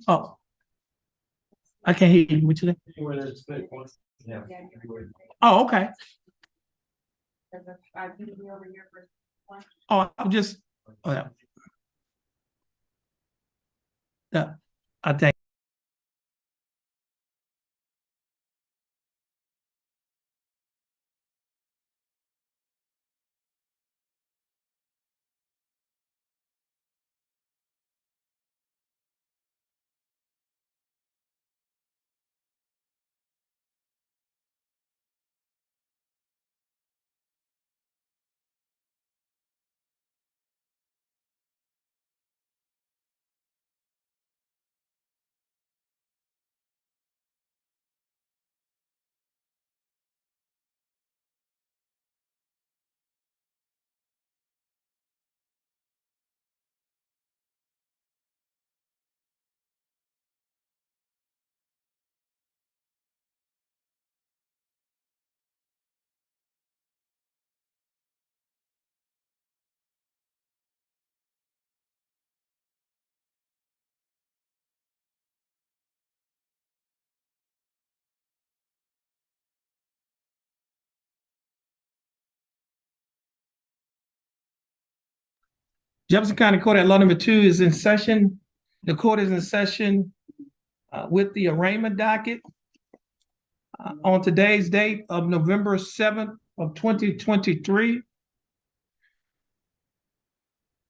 Oh, I can't hear you. What you think? Oh, okay. Oh, I'm just, oh, yeah. Yeah, I think. Jefferson County Court at Law Number 2 is in session. The court is in session with the arraignment docket on today's date of November 7th of 2023.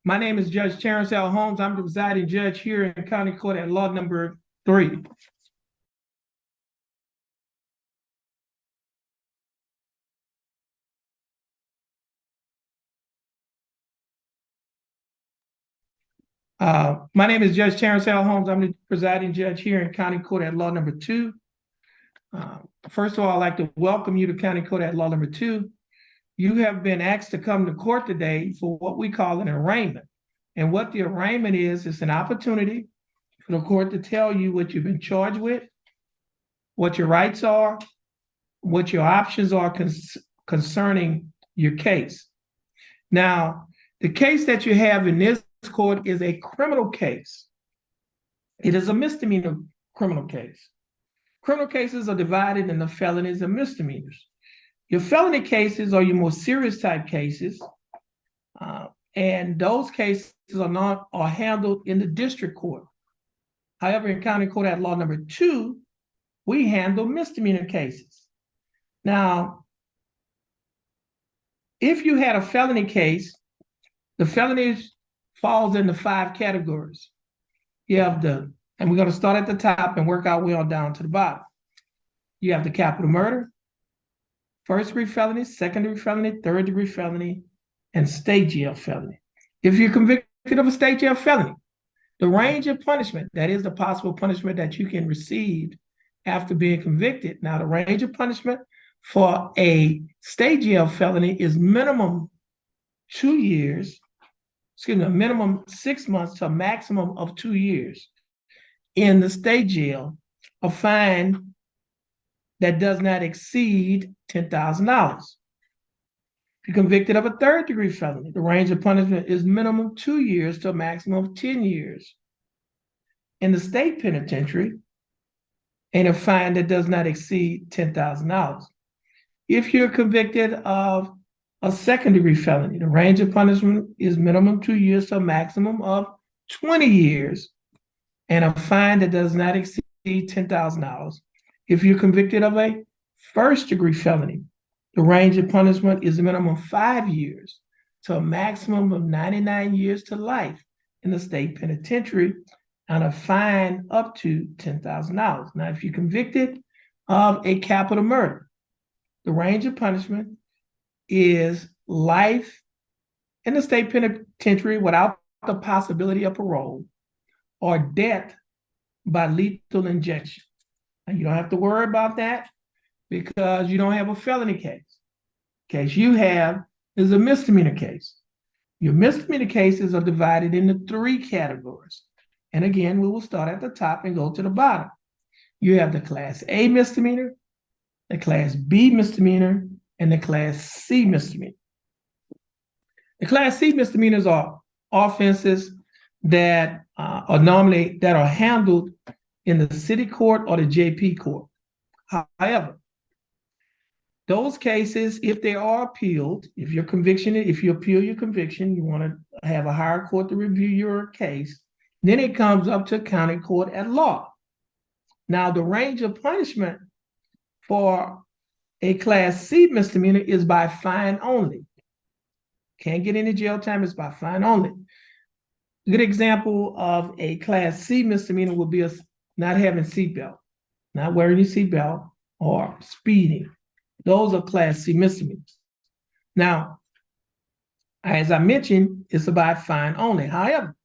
My name is Judge Terrence Holmes. I'm the presiding judge here in County Court at Law Number 3. My name is Judge Terrence Holmes. I'm the presiding judge here in County Court at Law Number 2. First of all, I'd like to welcome you to County Court at Law Number 2. You have been asked to come to court today for what we call an arraignment. And what the arraignment is an opportunity for the court to tell you what you've been charged with, what your rights are, what your options are concerning your case. Now, the case that you have in this court is a criminal case. It is a misdemeanor criminal case. Criminal cases are divided into felonies and misdemeanors. Your felony cases are your more serious type cases, and those cases are handled in the district court. However, in County Court at Law Number 2, we handle misdemeanor cases. Now, if you had a felony case, the felonies falls into 5 categories. You have and we're going to start at the top and work our way on down to the bottom. You have the capital murder, first-degree felony, second-degree felony, third-degree felony, and state jail felony. If you're convicted of a state jail felony, the range of punishment, that is the possible punishment that you can receive after being convicted. Now, the range of punishment for a state jail felony is minimum 2 years, a minimum 6 months to a maximum of 2 years in the state jail, a fine that does not exceed $10,000. If you're convicted of a third-degree felony, the range of punishment is minimum 2 years to a maximum of 10 years in the state penitentiary, and a fine that does not exceed $10,000. If you're convicted of a second-degree felony, the range of punishment is minimum 2 years to a maximum of 20 years, and a fine that does not exceed $10,000. If you're convicted of a first-degree felony, the range of punishment is a minimum 5 years to a maximum of 99 years to life in the state penitentiary, and a fine up to $10,000. Now, if you're convicted of a capital murder, the range of punishment is life in the state penitentiary without the possibility of parole, or death by lethal injection. And you don't have to worry about that because you don't have a felony case. The case you have is a misdemeanor case. Your misdemeanor cases are divided into 3 categories. And again, we will start at the top and go to the bottom. You have the Class A misdemeanor, the Class B misdemeanor, and the Class C misdemeanor. The Class C misdemeanors are offenses that are handled in the city court or the JP court. However, those cases, if they are appealed, if you appeal your conviction, you want to have a higher court to review your case, then it comes up to county court at law. Now, the range of punishment for a Class C misdemeanor is by fine only. Can't get any jail time, it's by fine only. A good example of a Class C misdemeanor would be not having seatbelt, not wearing your seatbelt, or speeding. Those are Class C misdemeanors. Now, as I mentioned, it's by fine only. However,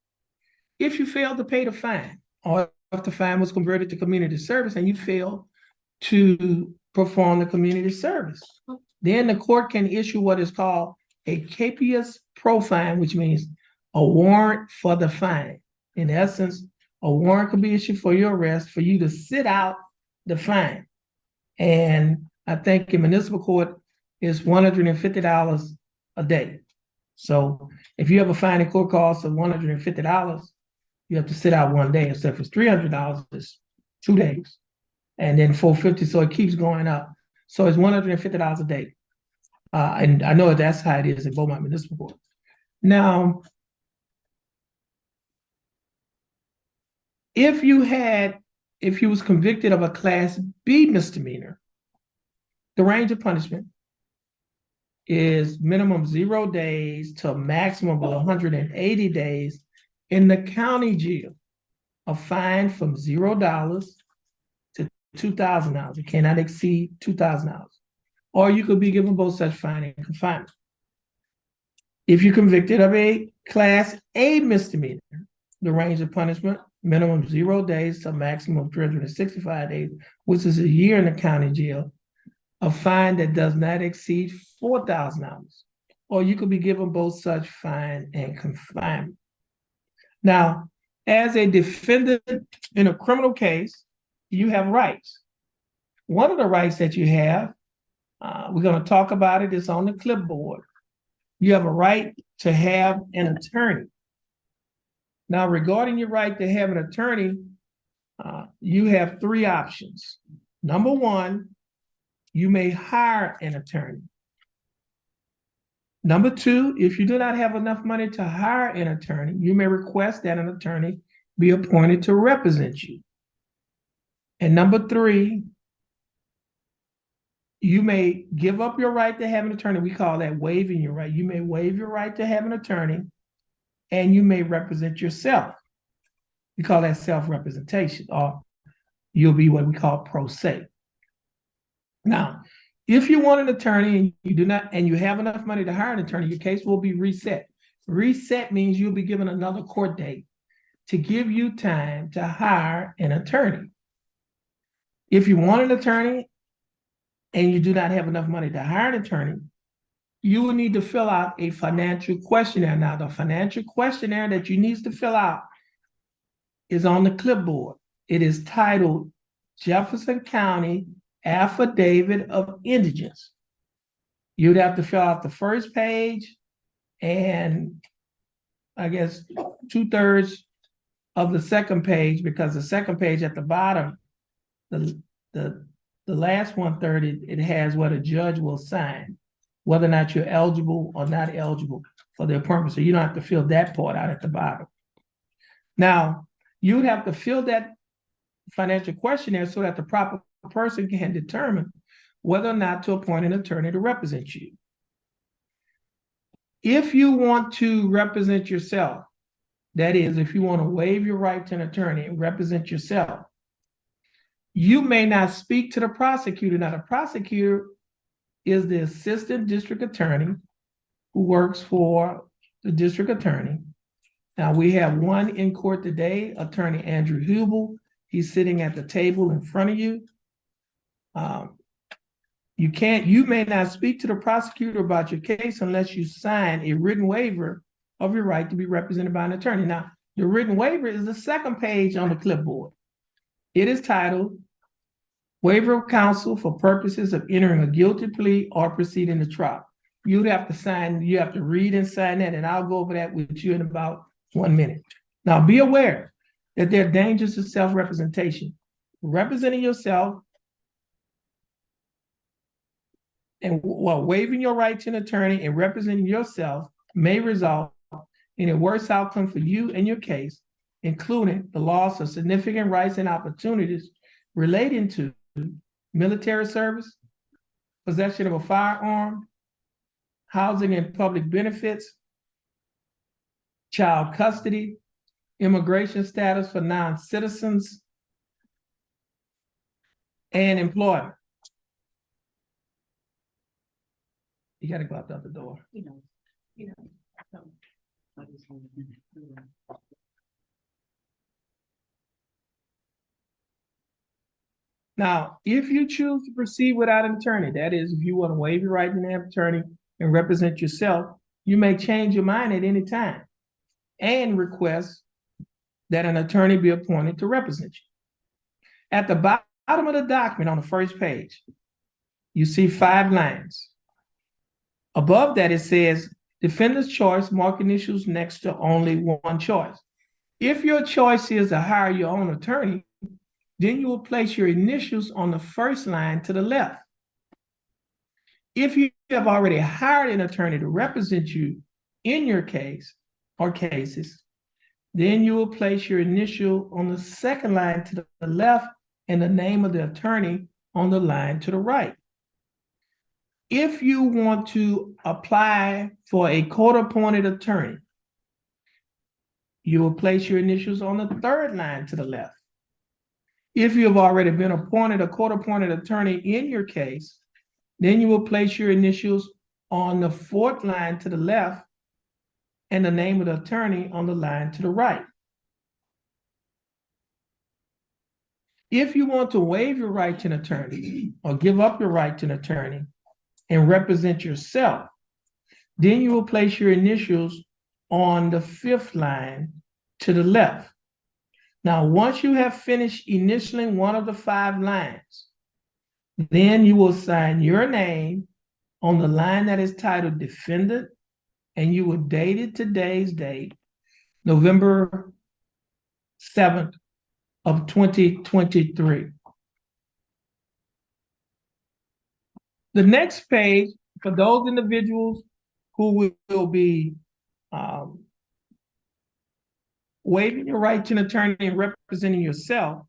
if you fail to pay the fine, or if the fine was converted to community service and you fail to perform the community service, then the court can issue what is called a capias pro fine, which means a warrant for the fine. In essence, a warrant could be issued for your arrest for you to sit out the fine. And I think in municipal court, it's $150 a day. So if you have a fine in court cost of $150, you have to sit out 1 day. Except for $300, it's 2 days. And then $450, so it keeps going up. So it's $150 a day. And I know that's how it is in Beaumont Municipal Court. Now, if you was convicted of a Class B misdemeanor, the range of punishment is minimum 0 days to a maximum of 180 days in the county jail, a fine from $0 to $2,000. It cannot exceed $2,000. Or you could be given both such fine and confinement. If you're convicted of a Class A misdemeanor, the range of punishment, minimum 0 days to a maximum of 365 days, which is a year in the county jail, a fine that does not exceed $4,000. Or you could be given both such fine and confinement. Now, as a defendant in a criminal case, you have rights. One of the rights that you have, we're going to talk about it, it's on the clipboard. You have a right to have an attorney. Now, regarding your right to have an attorney, you have 3 options. Number 1, you may hire an attorney. Number 2, if you do not have enough money to hire an attorney, you may request that an attorney be appointed to represent you. And number 3, you may give up your right to have an attorney. We call that waiving your right. You may waive your right to have an attorney, and you may represent yourself. We call that self-representation, or you'll be what we call pro se. Now, if you want an attorney and you do not, and you have enough money to hire an attorney, your case will be reset. Reset means you'll be given another court date to give you time to hire an attorney. If you want an attorney and you do not have enough money to hire an attorney, you will need to fill out a financial questionnaire. Now, the financial questionnaire that you need to fill out is on the clipboard. It is titled Jefferson County Affidavit of Indigence. You'd have to fill out the first page and I guess 2/3 of the second page, because the second page at the bottom, the last 1/3, it has what a judge will sign, whether or not you're eligible or not eligible for the appointment. So you don't have to fill that part out at the bottom. Now, you would have to fill that financial questionnaire so that the proper person can determine whether or not to appoint an attorney to represent you. If you want to represent yourself, that is, if you want to waive your right to an attorney and represent yourself, you may not speak to the prosecutor. Now, the prosecutor is the assistant district attorney who works for the district attorney. Now, we have one in court today, Attorney Andrew Hubel. He's sitting at the table in front of you. You may not speak to the prosecutor about your case unless you sign a written waiver of your right to be represented by an attorney. Now, the written waiver is the second page on the clipboard. It is titled Waiver of Counsel for Purposes of Entering a Guilty Plea or Proceeding to Trial. You'd have to sign, you have to read and sign that, and I'll go over that with you in about 1 minute. Now, be aware that there are dangers to self-representation. Representing yourself and waiving your right to an attorney and representing yourself may result in a worse outcome for you and your case, including the loss of significant rights and opportunities relating to military service, possession of a firearm, housing and public benefits, child custody, immigration status for non-citizens, and employment. You got to go out the other door. Now, if you choose to proceed without an attorney, that is, if you want to waive your right to an attorney and represent yourself, you may change your mind at any time and request that an attorney be appointed to represent you. At the bottom of the document on the first page, you see 5 lines. Above that, it says, defendant's choice, mark initials next to only one choice. If your choice is to hire your own attorney, then you will place your initials on the first line to the left. If you have already hired an attorney to represent you in your case or cases, then you will place your initial on the second line to the left and the name of the attorney on the line to the right. If you want to apply for a court-appointed attorney, you will place your initials on the third line to the left. If you have already been appointed a court-appointed attorney in your case, then you will place your initials on the fourth line to the left and the name of the attorney on the line to the right. If you want to waive your right to an attorney or give up your right to an attorney and represent yourself, then you will place your initials on the fifth line to the left. Now, once you have finished initialing one of the 5 lines, then you will sign your name on the line that is titled defendant, and you will date it today's date, November 7th of 2023. The next page, for those individuals who will be waiving your right to an attorney and representing yourself,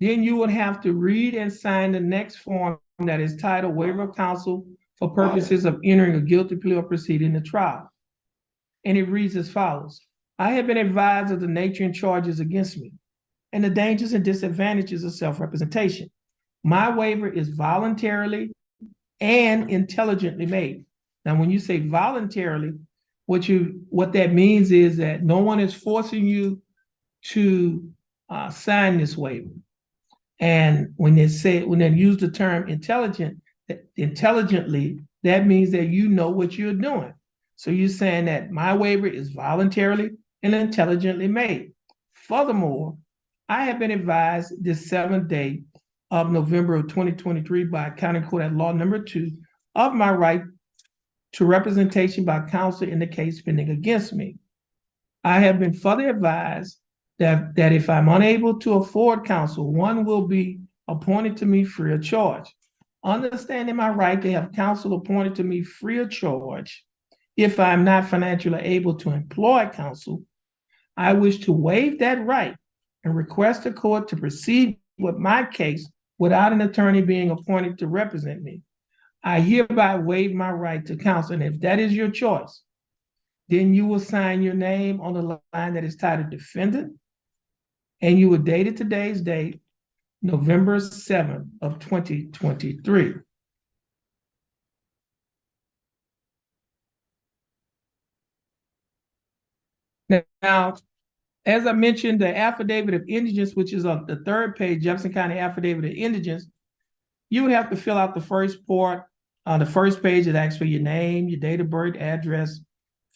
then you would have to read and sign the next form that is titled Waiver of Counsel for purposes of entering a guilty plea or proceeding to trial. And it reads as follows. I have been advised of the nature and charges against me and the dangers and disadvantages of self-representation. My waiver is voluntarily and intelligently made. Now, when you say voluntarily, what that means is that no one is forcing you to sign this waiver. And when they use the term intelligently, that means that you know what you're doing. So you're saying that my waiver is voluntarily and intelligently made. Furthermore, I have been advised this 7th day of November of 2023 by County Court at Law Number 2 of my right to representation by counsel in the case pending against me. I have been further advised that if I'm unable to afford counsel, one will be appointed to me free of charge. Understanding my right to have counsel appointed to me free of charge, if I'm not financially able to employ counsel, I wish to waive that right and request the court to proceed with my case without an attorney being appointed to represent me. I hereby waive my right to counsel. And if that is your choice, then you will sign your name on the line that is titled defendant, and you will date it today's date, November 7th of 2023. Now, as I mentioned, the affidavit of indigence, which is on the 3rd page, Jefferson County Affidavit of Indigence, you would have to fill out the first part. On the first page, it asks for your name, your date of birth, address,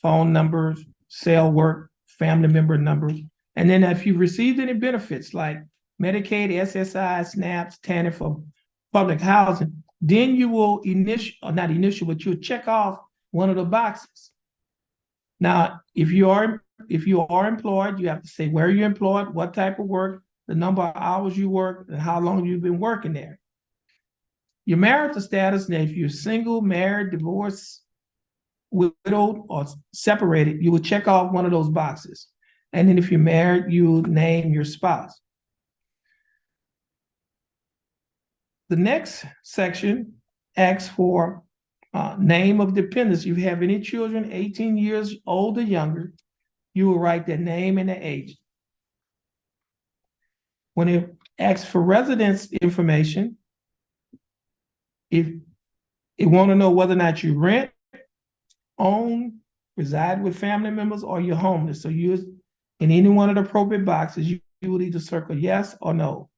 phone numbers, cell work, family member numbers. And then if you've received any benefits like Medicaid, SSI, SNAPs, TANF for public housing, then you will you'll check off one of the boxes. Now, if you are if you are employed, you have to say where you're employed, what type of work, the number of hours you work, and how long you've been working there. Your marital status, now if you're single, married, divorced, widowed, or separated, you would check off one of those boxes. And then if you're married, you name your spouse. The next section asks for name of dependents. If you have any children 18 years old or younger, you will write their name and their age. When it asks for residence information, if it want to know whether or not you rent, own, reside with family members, or you're homeless. So you're in any one of the appropriate boxes, you will either circle yes or no.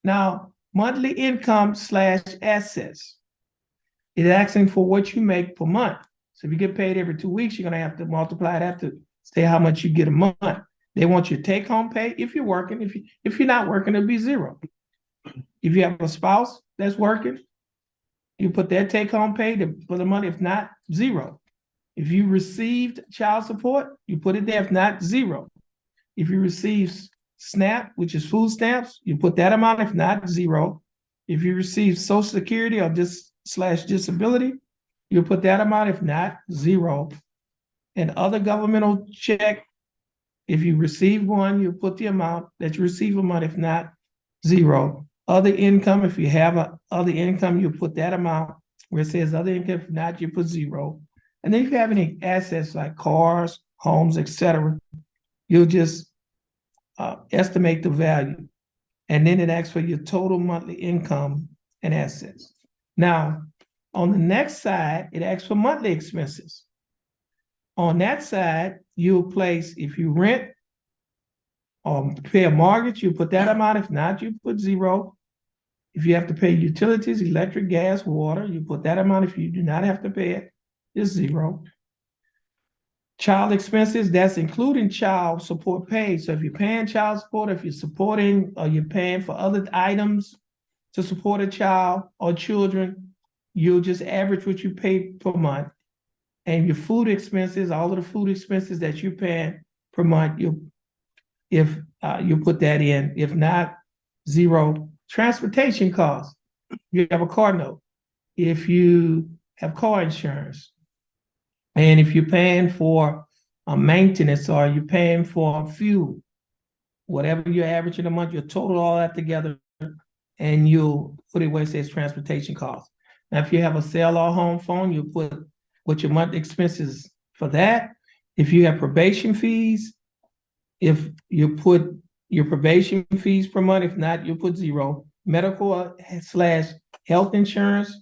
Now, monthly income / assets. It's asking for what you make per month. So if you get paid every 2 weeks, you're going to have to multiply that to say how much you get a month. They want your take-home pay if you're working. If you're not working, it'll be zero. If you have a spouse that's working, you put their take-home pay for the month. If not, zero. If you received child support, you put it there. If not, zero. If you receive SNAP, which is food stamps, you put that amount. If not, zero. If you receive Social Security or disability, you put that amount. If not, zero. And other governmental check, if you receive one, you put the amount that you receive a month. If not, zero. Other income, if you have other income, you put that amount where it says other income. If not, you put zero. And then if you have any assets like cars, homes, etc., you'll just estimate the value. And then it asks for your total monthly income and assets. Now, on the next side, it asks for monthly expenses. On that side, you'll place, if you rent or pay a mortgage, you put that amount. If not, you put zero. If you have to pay utilities, electric, gas, water, you put that amount. If you do not have to pay it, it's zero. Child expenses, that's including child support paid. So if you're paying child support, if you're supporting or you're paying for other items to support a child or children, you'll just average what you pay per month. And your food expenses, all of the food expenses that you're paying per month, you put that in. If not, zero. Transportation costs, you have a car note. If you have car insurance, and if you're paying for maintenance or you're paying for fuel, whatever you're averaging a month, you'll total all that together and you'll put it where it says transportation costs. Now, if you have a cell or home phone, you put what your monthly expenses for that. If you have probation fees, if you put your probation fees per month, if not, you put zero. Medical / health insurance,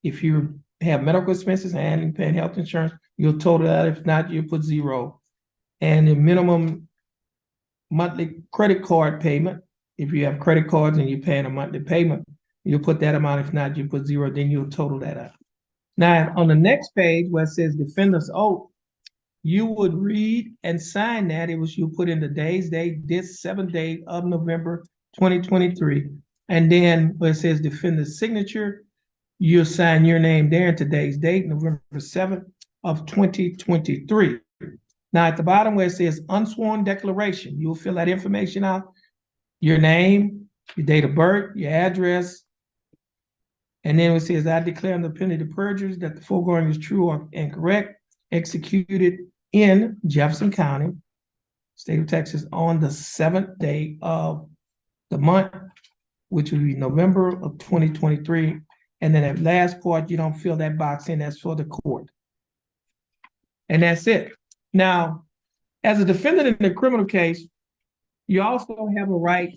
if you have medical expenses and you pay health insurance, you'll total that. If not, you put zero. And the minimum monthly credit card payment, if you have credit cards and you're paying a monthly payment, you'll put that amount. If not, you put zero, then you'll total that up. Now, on the next page where it says defendant's oath, you would read and sign that. You put in the day's date, this 7th day of November 2023. And then where it says defendant's signature, you'll sign your name there in today's date, November 7th of 2023. Now, at the bottom where it says unsworn declaration, you'll fill that information out, your name, your date of birth, your address, and then it says, I declare under penalty of perjury that the foregoing is true and correct, executed in Jefferson County, state of Texas, on the 7th day of the month, which will be November of 2023. And then that last part, you don't fill that box in, that's for the court. And that's it. Now, as a defendant in a criminal case, you also have a right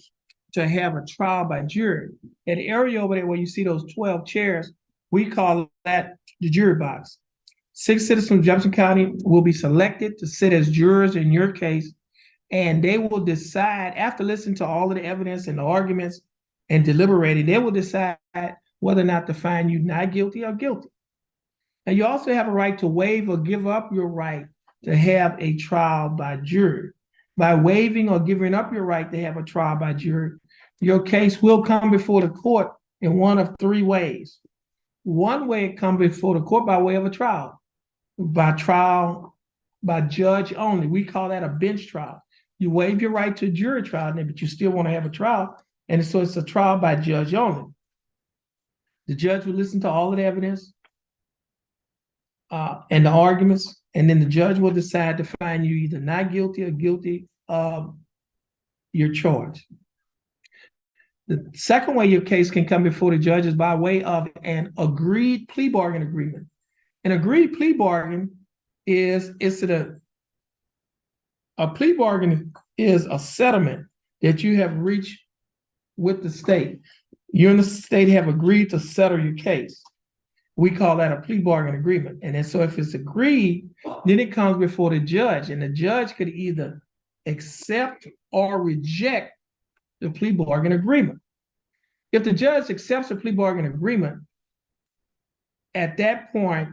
to have a trial by jury. That area over there where you see those 12 chairs, we call that the jury box. 6 citizens of Jefferson County will be selected to sit as jurors in your case, and they will decide, after listening to all of the evidence and the arguments and deliberating, they will decide whether or not to find you not guilty or guilty. Now, you also have a right to waive or give up your right to have a trial by jury. By waiving or giving up your right to have a trial by jury, your case will come before the court in one of 3 ways. One way it comes before the court by way of a trial. By trial by judge only. We call that a bench trial. You waive your right to a jury trial, but you still want to have a trial. And so it's a trial by judge only. The judge will listen to all of the evidence and the arguments, and then the judge will decide to find you either not guilty or guilty of your charge. The second way your case can come before the judge is by way of an agreed plea bargain agreement. An agreed plea bargain is a plea bargain is a settlement that you have reached with the state. You and the state have agreed to settle your case. We call that a plea bargain agreement. And then so if it's agreed, then it comes before the judge, and the judge could either accept or reject the plea bargain agreement. If the judge accepts the plea bargain agreement, at that point,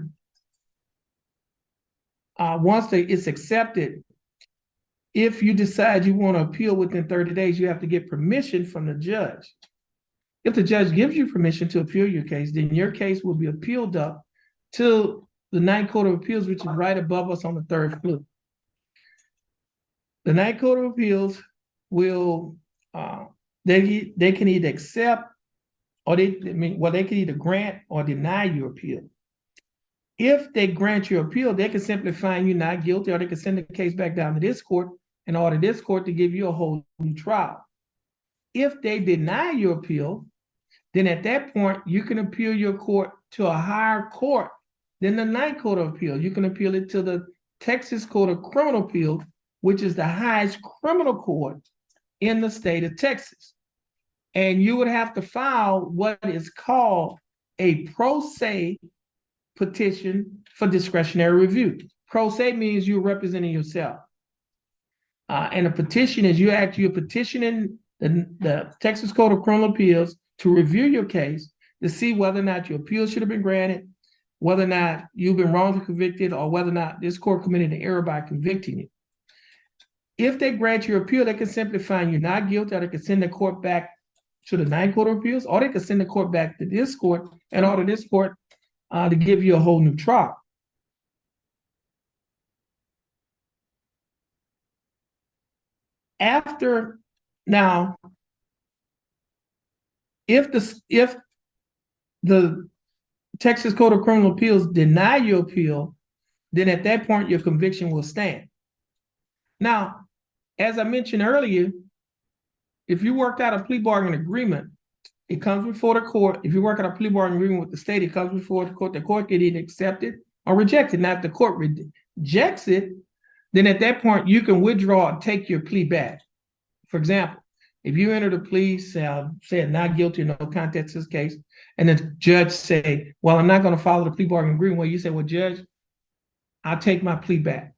once it's accepted, if you decide you want to appeal within 30 days, you have to get permission from the judge. If the judge gives you permission to appeal your case, then your case will be appealed up to the Ninth Court of Appeals, which is right above us on the third floor. The Ninth Court of Appeals will, they can either accept or they can either grant or deny your appeal. If they grant your appeal, they can simply find you not guilty, or they can send the case back down to this court and order this court to give you a whole new trial. If they deny your appeal, then at that point, you can appeal your court to a higher court than the Ninth Court of Appeals. You can appeal it to the Texas Court of Criminal Appeals, which is the highest criminal court in the state of Texas. And you would have to file what is called a pro se petition for discretionary review. Pro se means you're representing yourself. And a petition is you're petitioning the Texas Court of Criminal Appeals to review your case to see whether or not your appeal should have been granted, whether or not you've been wrongly convicted, or whether or not this court committed an error by convicting you. If they grant your appeal, they can simply find you not guilty, or they can send the court back to the Ninth Court of Appeals, or they can send the court back to this court and order this court to give you a whole new trial. Now, if the Texas Court of Criminal Appeals deny your appeal, then at that point your conviction will stand. Now, as I mentioned earlier, if you worked out a plea bargain agreement, it comes before the court. If you work out a plea bargain agreement with the state, it comes before the court. The court can either accept it or reject it. Now, if the court rejects it, then at that point you can withdraw and take your plea back. For example, if you entered a plea, said not guilty or no contest to this case, and the judge say, well, I'm not going to follow the plea bargain agreement, well, you say, well, judge, I'll take my plea back.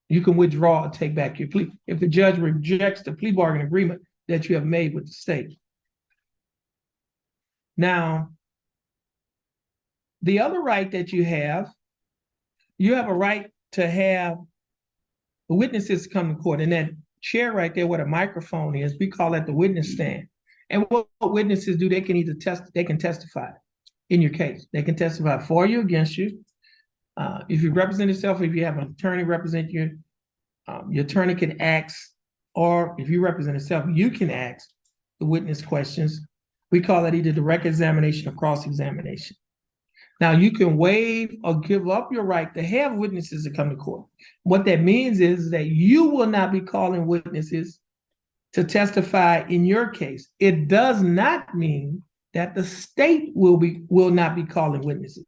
You can withdraw and take back your plea if the judge rejects the plea bargain agreement that you have made with the state. Now, the other right that you have a right to have witnesses come to court. And that chair right there where the microphone is, we call that the witness stand. And what witnesses do, they can either they can testify in your case. They can testify for you, against you. If you represent yourself, if you have an attorney represent you, your attorney can ask, or if you represent yourself, you can ask the witness questions. We call that either direct examination or cross-examination. Now, you can waive or give up your right to have witnesses to come to court. What that means is that you will not be calling witnesses to testify in your case. It does not mean that the state will not be calling witnesses,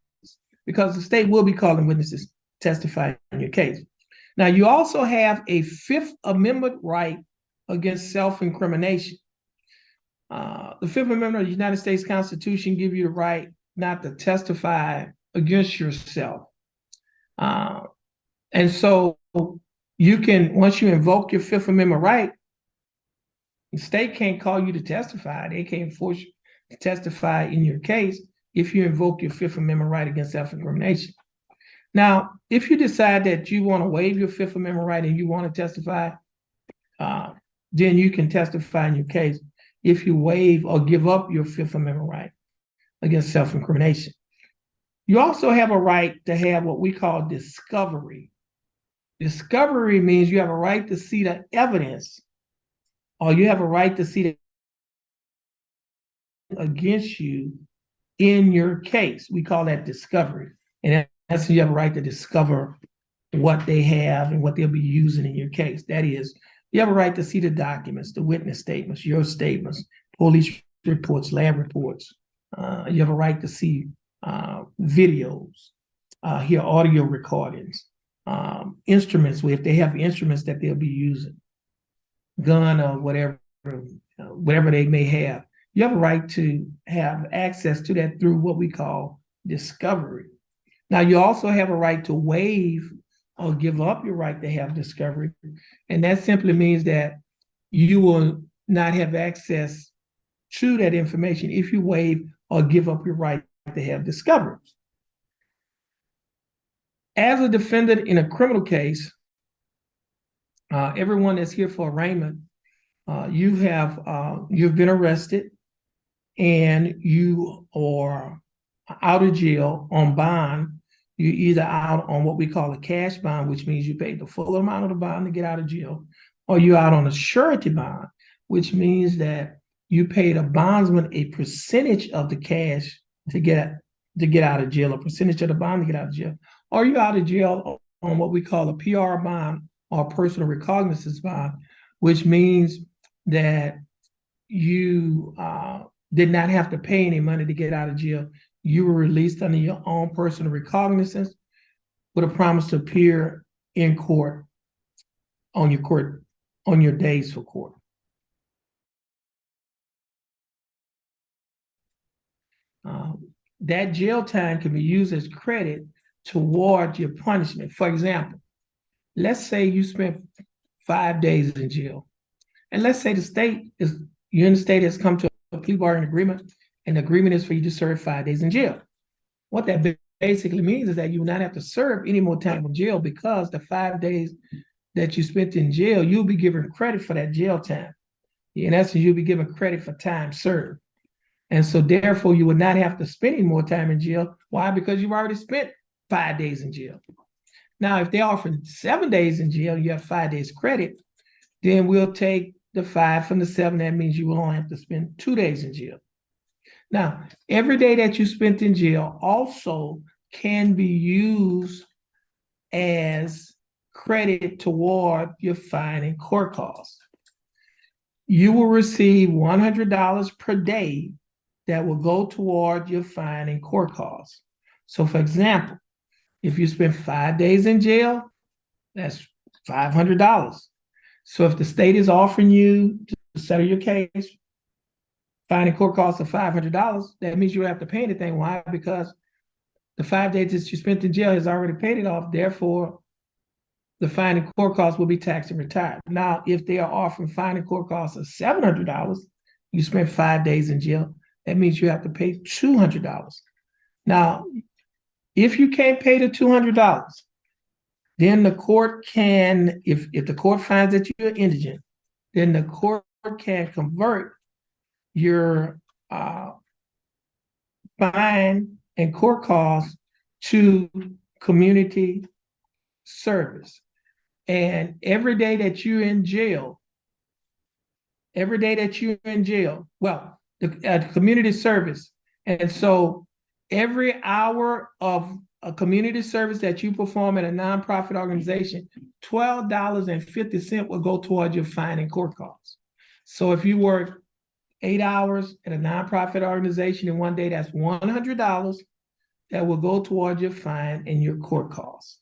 because the state will be calling witnesses to testify in your case. Now, you also have a Fifth Amendment right against self-incrimination. The Fifth Amendment of the United States Constitution gives you the right not to testify against yourself. And so you can, once you invoke your Fifth Amendment right, the state can't call you to testify. They can't force you to testify in your case if you invoke your Fifth Amendment right against self-incrimination. Now, if you decide that you want to waive your Fifth Amendment right and you want to testify, then you can testify in your case if you waive or give up your Fifth Amendment right against self-incrimination. You also have a right to have what we call discovery. Discovery means you have a right to see the evidence, or you have a right to see the against you in your case. We call that discovery. And that's you have a right to discover what they have and what they'll be using in your case. That is, you have a right to see the documents, the witness statements, your statements, police reports, lab reports. You have a right to see videos, hear audio recordings, instruments, if they have instruments that they'll be using, gun or whatever they may have. You have a right to have access to that through what we call discovery. Now, you also have a right to waive or give up your right to have discovery. And that simply means that you will not have access to that information if you waive or give up your right to have discovery. As a defendant in a criminal case, everyone that's here for arraignment, you've been arrested and you are out of jail on bond. You're either out on what we call a cash bond, which means you paid the full amount of the bond to get out of jail, or you're out on a surety bond, which means that you paid a bondsman a percentage of the cash to get out of jail, a percentage of the bond to get out of jail, or you're out of jail on what we call a PR bond or personal recognizance bond, which means that you did not have to pay any money to get out of jail. You were released under your own personal recognizance with a promise to appear in court on your days for court. That jail time can be used as credit toward your punishment. For example, let's say you spent 5 days in jail, and let's say you're in the state has come to a plea bargaining agreement, and the agreement is for you to serve 5 days in jail. What that basically means is that you will not have to serve any more time in jail, because the 5 days that you spent in jail, you'll be given credit for that jail time. In essence, you'll be given credit for time served. And so therefore, you would not have to spend any more time in jail. Why? Because you've already spent 5 days in jail. Now, if they offer 7 days in jail, you have 5 days credit, then we'll take the 5 from the 7. That means you will only have to spend 2 days in jail. Now, every day that you spent in jail also can be used as credit toward your fine and court costs. You will receive $100 per day that will go toward your fine and court costs. So, for example, if you spend 5 days in jail, that's $500. So if the state is offering you to settle your case, fine and court costs of $500, that means you don't have to pay anything. Why? Because the 5 days that you spent in jail has already paid it off. Therefore, the fine and court costs will be taxed and retired. Now, if they are offering fine and court costs of $700, you spent 5 days in jail, that means you have to pay $200. Now, if you can't pay the $200, then the court can, if the court finds that you're indigent, then the court can convert your fine and court costs to community service. And every day that you're in jail, well, the community service. And so every hour of a community service that you perform at a nonprofit organization, $12.50 will go towards your fine and court costs. So if you work 8 hours at a nonprofit organization in one day, that's $100 that will go towards your fine and your court costs.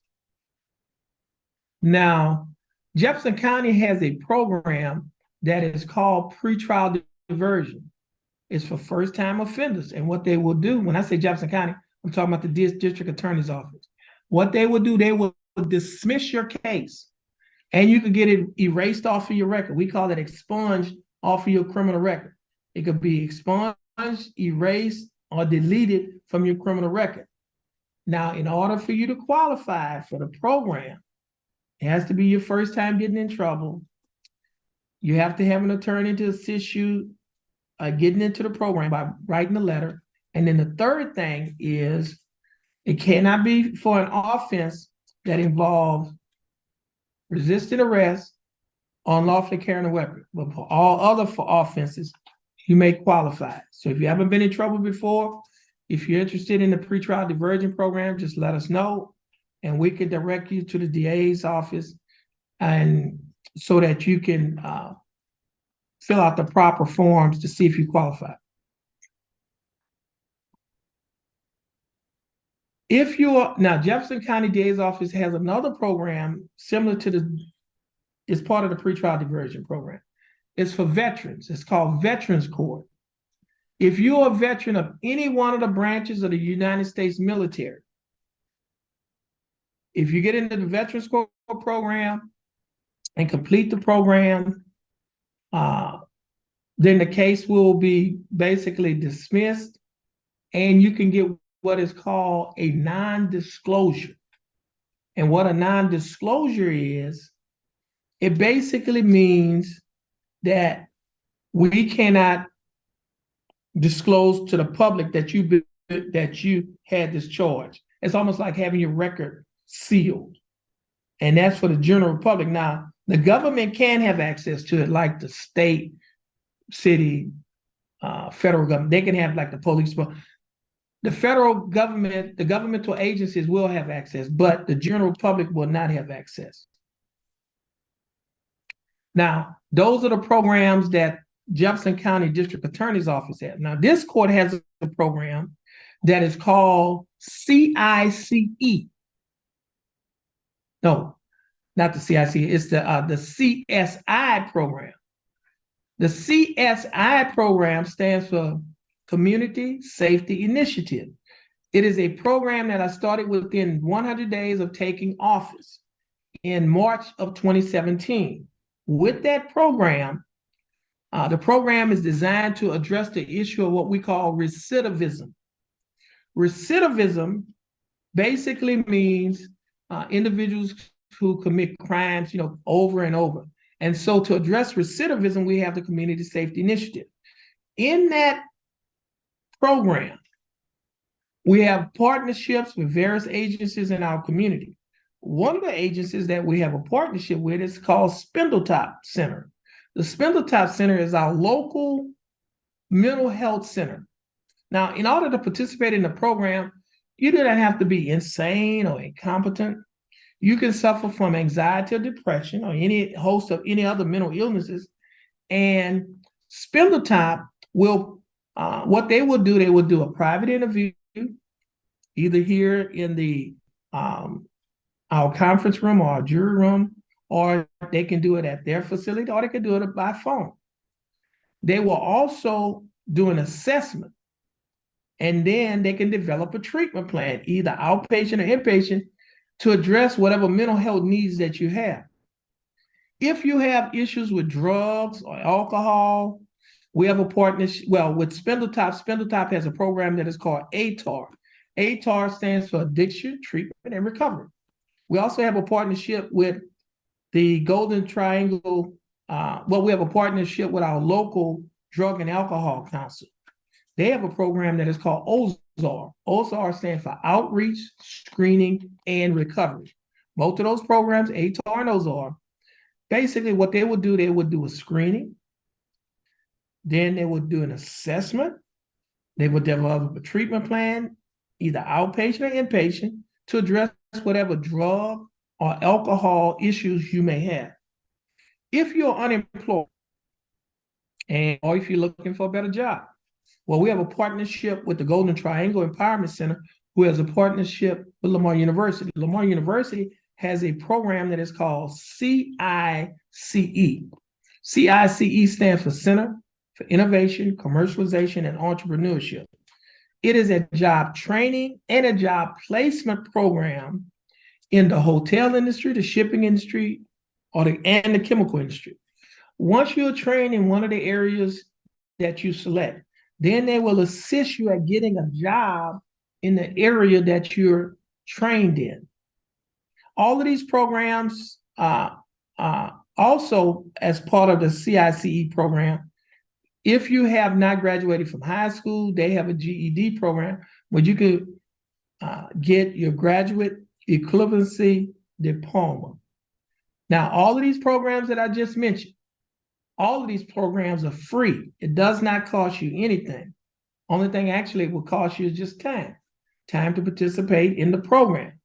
Now, Jefferson County has a program that is called pretrial diversion. It's for first-time offenders. And what they will do, when I say Jefferson County, I'm talking about the district attorney's office. What they will do, they will dismiss your case, and you could get it erased off of your record. We call it expunged off of your criminal record. It could be expunged, erased, or deleted from your criminal record. Now, in order for you to qualify for the program, it has to be your first time getting in trouble. You have to have an attorney to assist you getting into the program by writing a letter. And then the third thing is it cannot be for an offense that involves resisting arrest, unlawfully carrying a weapon. But for all other offenses, you may qualify. So if you haven't been in trouble before, if you're interested in the pretrial diversion program, just let us know, and we can direct you to the DA's office, and so that you can fill out the proper forms to see if you qualify. If you're now, Jefferson County DA's office has another program similar to it's part of the pretrial diversion program. It's for veterans. It's called Veterans Court. If you're a veteran of any one of the branches of the United States military, if you get into the Veterans Court program and complete the program, then the case will be basically dismissed, and you can get what is called a non-disclosure. And what a non-disclosure is, it basically means that we cannot disclose to the public that you had this charge. It's almost like having your record sealed. And that's for the general public. Now, the government can have access to it, like the state, city, federal government. They can have like the police. But the federal government, the governmental agencies will have access, but the general public will not have access. Now, those are the programs that Jefferson County District Attorney's Office has. Now, this court has a program that is called CICE. No, not the CICE, it's the CSI program. The CSI program stands for Community Safety Initiative. It is a program that I started within 100 days of taking office in March of 2017. With that program, the program is designed to address the issue of what we call recidivism. Recidivism basically means individuals who commit crimes, over and over. And so to address recidivism, we have the Community Safety Initiative. In that program, we have partnerships with various agencies in our community. One of the agencies that we have a partnership with is called Spindletop Center. The Spindletop Center is our local mental health center. Now, in order to participate in the program, you do not have to be insane or incompetent. You can suffer from anxiety or depression or any host of any other mental illnesses. And Spindletop will, what they will do, they will do a private interview, either here in the our conference room or our jury room, or they can do it at their facility, or they can do it by phone. They will also do an assessment, and then they can develop a treatment plan, either outpatient or inpatient, to address whatever mental health needs that you have. If you have issues with drugs or alcohol, we have a partnership. Well, with Spindletop has a program that is called ATAR. ATAR stands for Addiction, Treatment, and Recovery. We also have a partnership with the Golden Triangle. We have a partnership with our local Drug and Alcohol Council. They have a program that is called OZAR. OZAR stands for Outreach, Screening, and Recovery. Both of those programs, ATAR and OZAR, basically what they would do a screening. Then they would do an assessment. They would develop a treatment plan, either outpatient or inpatient, to address whatever drug or alcohol issues you may have. If you're unemployed or if you're looking for a better job, well, we have a partnership with the Golden Triangle Empowerment Center, who has a partnership with Lamar University. Lamar University has a program that is called CICE. CICE stands for Center for Innovation, Commercialization, and Entrepreneurship. It is a job training and a job placement program in the hotel industry, the shipping industry, and the chemical industry. Once you're trained in one of the areas that you select, then they will assist you at getting a job in the area that you're trained in. All of these programs, also as part of the CICE program, if you have not graduated from high school, they have a GED program where you could get your graduate equivalency diploma. Now, all of these programs that I just mentioned, all of these programs are free. It does not cost you anything. Only thing actually it will cost you is just time to participate in the program.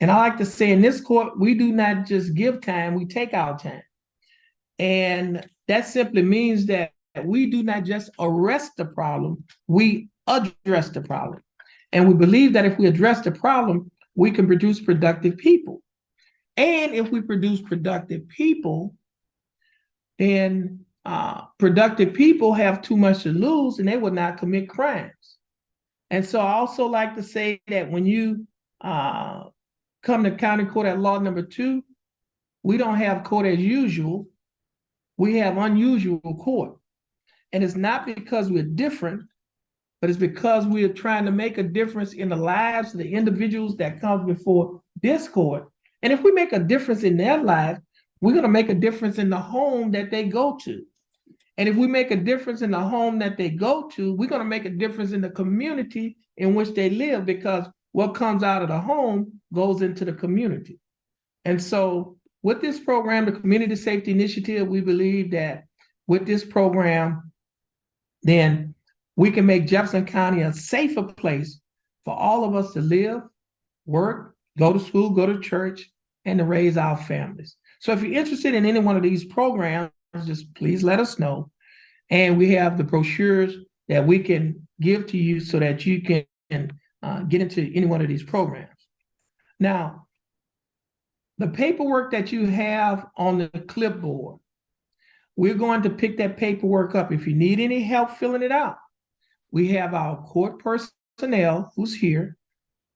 And I like to say in this court, we do not just give time, we take our time. And that simply means that we do not just arrest the problem, we address the problem. And we believe that if we address the problem, we can produce productive people. And if we produce productive people, then productive people have too much to lose and they will not commit crimes. And so I also like to say that when you come to county court at law number 2, we don't have court as usual. We have unusual court. And it's not because we're different, but it's because we're trying to make a difference in the lives of the individuals that come before this court. And if we make a difference in their life, we're going to make a difference in the home that they go to. And if we make a difference in the home that they go to, we're going to make a difference in the community in which they live, because what comes out of the home goes into the community. And so with this program, the Community Safety Initiative, we believe that with this program, then we can make Jefferson County a safer place for all of us to live, work, go to school, go to church, and to raise our families. So if you're interested in any one of these programs, just please let us know. And we have the brochures that we can give to you so that you can get into any one of these programs. Now, the paperwork that you have on the clipboard, we're going to pick that paperwork up. If you need any help filling it out, we have our court personnel who's here,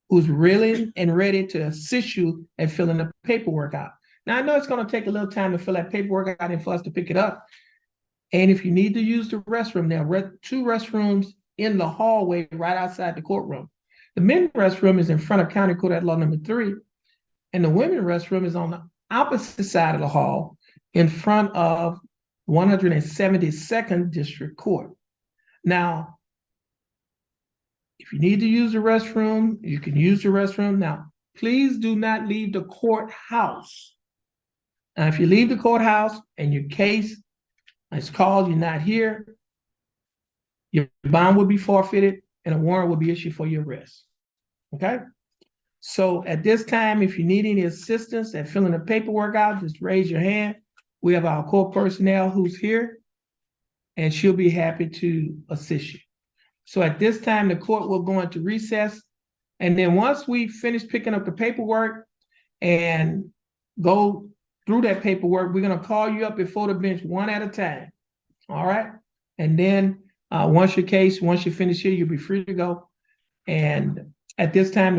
who's willing and ready to assist you at filling the paperwork out. Now, I know it's going to take a little time to fill that paperwork out and for us to pick it up. And if you need to use the restroom, there are 2 restrooms in the hallway right outside the courtroom. The men's restroom is in front of county court at law number 3, and the women's restroom is on the opposite side of the hall in front of 172nd District Court. Now, if you need to use the restroom, you can use the restroom. Now, please do not leave the courthouse. Now, if you leave the courthouse and your case is called, you're not here, your bond will be forfeited and a warrant will be issued for your arrest. Okay? So at this time, if you need any assistance at filling the paperwork out, just raise your hand. We have our court personnel who's here, and she'll be happy to assist you. So at this time, the court will go into recess. And then once we finish picking up the paperwork and go through that paperwork, we're going to call you up before the bench one at a time. All right? And then once you finish here, you'll be free to go. And at this time,